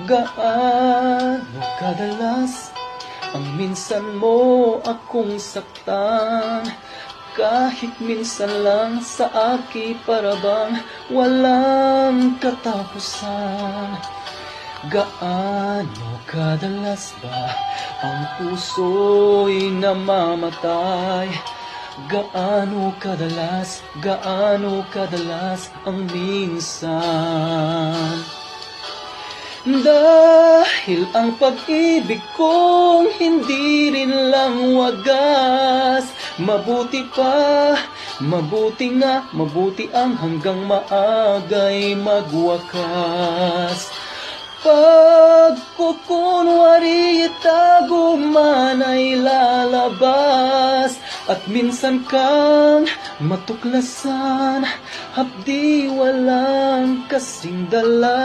Gaano kadalas ang minsan mo akong saktan? Kahit minsan lang sa aki parabang walang katapusan. Gaano kadalas ba ang puso'y namamatay? Gaano kadalas ang minsan? Dahil ang pag-ibig kong hindi rin lang wagas. Mabuti ang hanggang maagay magwakas. Pagkukunwari itago man ay lalabas, at minsan kang matuklasan, hapdi walang kasing dala.